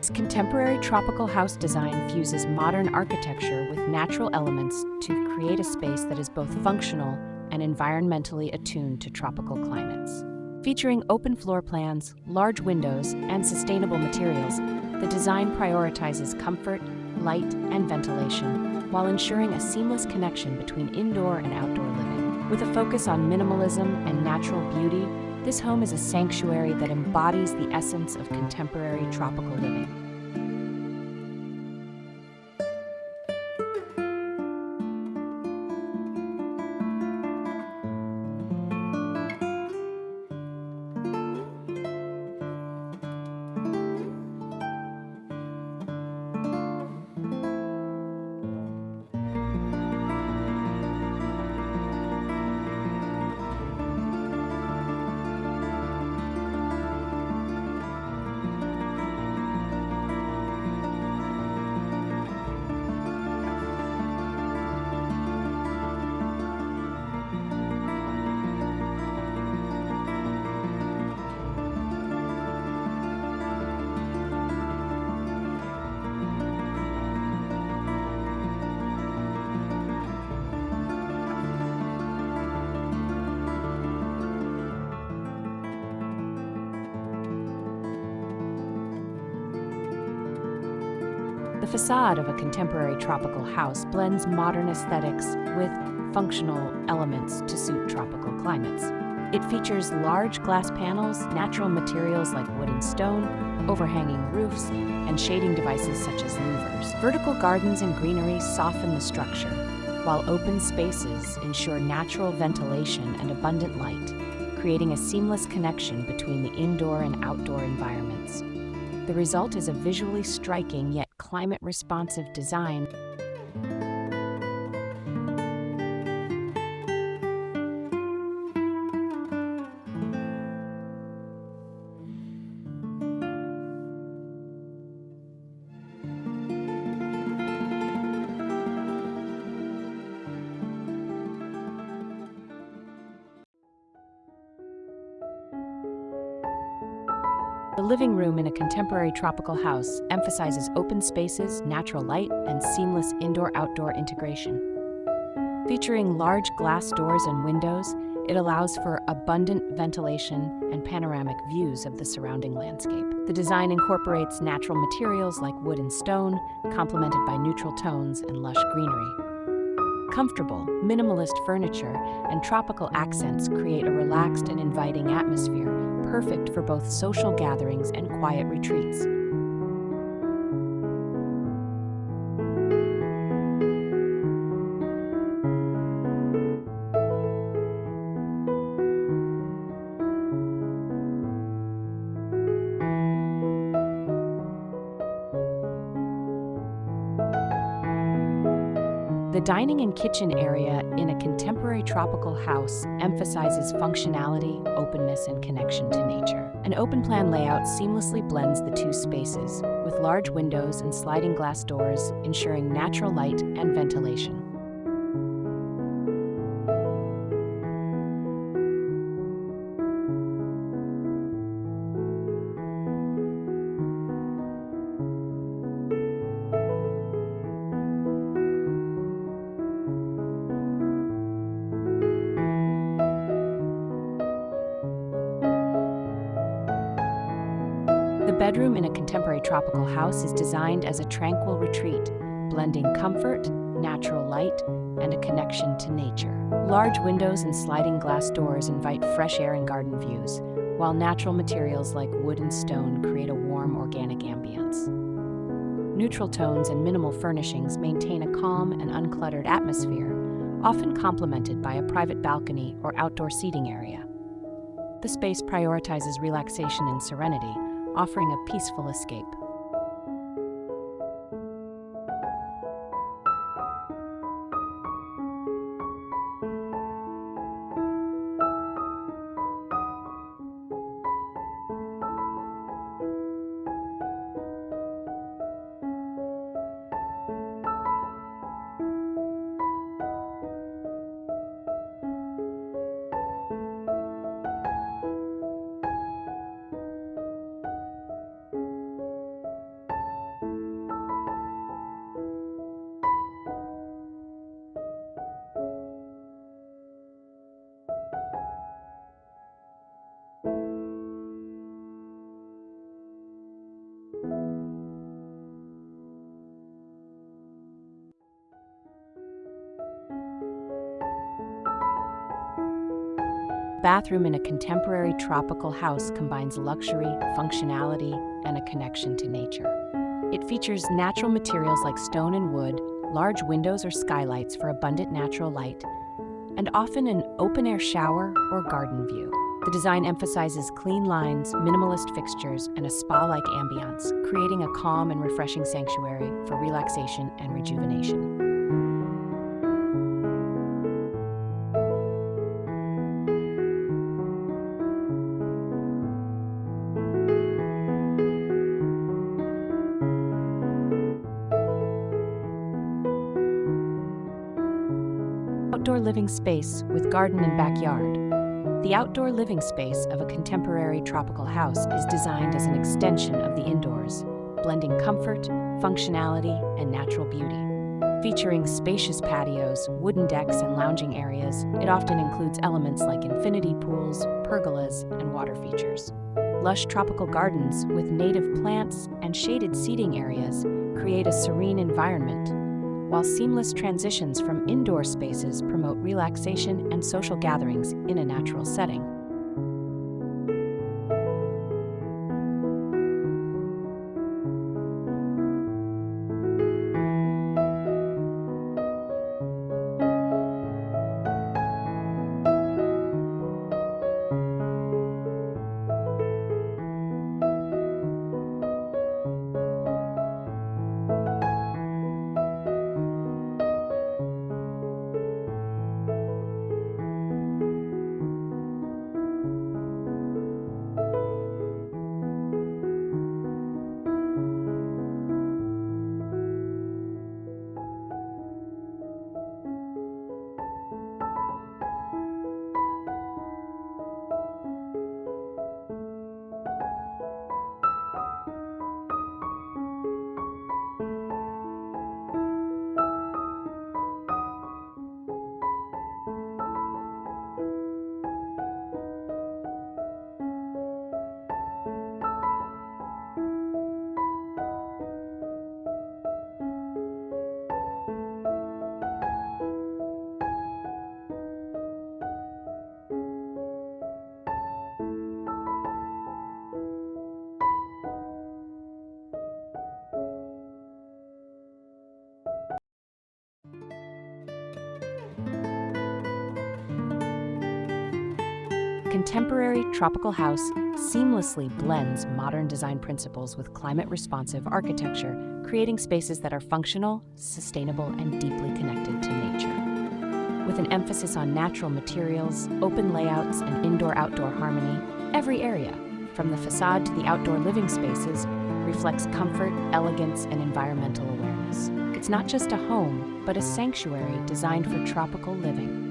Its contemporary tropical house design fuses modern architecture with natural elements to create a space that is both functional and environmentally attuned to tropical climates. Featuring open floor plans, large windows, and sustainable materials, the design prioritizes comfort, light, and ventilation, while ensuring a seamless connection between indoor and outdoor living. With a focus on minimalism and natural beauty, this home is a sanctuary that embodies the essence of contemporary tropical living. The facade of a contemporary tropical house blends modern aesthetics with functional elements to suit tropical climates. It features large glass panels, natural materials like wood and stone, overhanging roofs, and shading devices such as louvers. Vertical gardens and greenery soften the structure, while open spaces ensure natural ventilation and abundant light, creating a seamless connection between the indoor and outdoor environments. The result is a visually striking yet climate-responsive design. The living room in a contemporary tropical house emphasizes open spaces, natural light, and seamless indoor-outdoor integration. Featuring large glass doors and windows, it allows for abundant ventilation and panoramic views of the surrounding landscape. The design incorporates natural materials like wood and stone, complemented by neutral tones and lush greenery. Comfortable, minimalist furniture and tropical accents create a relaxed and inviting atmosphere, perfect for both social gatherings and quiet retreats. The dining and kitchen area in a contemporary tropical house emphasizes functionality, openness, and connection to nature. An open-plan layout seamlessly blends the two spaces, with large windows and sliding glass doors ensuring natural light and ventilation. The bedroom in a contemporary tropical house is designed as a tranquil retreat, blending comfort, natural light, and a connection to nature. Large windows and sliding glass doors invite fresh air and garden views, while natural materials like wood and stone create a warm, organic ambience. Neutral tones and minimal furnishings maintain a calm and uncluttered atmosphere, often complemented by a private balcony or outdoor seating area. The space prioritizes relaxation and serenity, offering a peaceful escape. bathroom in a contemporary tropical house combines luxury, functionality, and a connection to nature. It features natural materials like stone and wood, large windows or skylights for abundant natural light, and often an open-air shower or garden view. The design emphasizes clean lines, minimalist fixtures, and a spa-like ambiance, creating a calm and refreshing sanctuary for relaxation and rejuvenation. Outdoor living space with garden and backyard. The outdoor living space of a contemporary tropical house is designed as an extension of the indoors, blending comfort, functionality, and natural beauty. Featuring spacious patios, wooden decks, and lounging areas, it often includes elements like infinity pools, pergolas, and water features. Lush tropical gardens with native plants and shaded seating areas create a serene environment, while seamless transitions from indoor spaces promote relaxation and social gatherings in a natural setting. Contemporary tropical house seamlessly blends modern design principles with climate-responsive architecture, creating spaces that are functional, sustainable, and deeply connected to nature. With an emphasis on natural materials, open layouts, and indoor-outdoor harmony, every area, from the facade to the outdoor living spaces, reflects comfort, elegance, and environmental awareness. It's not just a home, but a sanctuary designed for tropical living.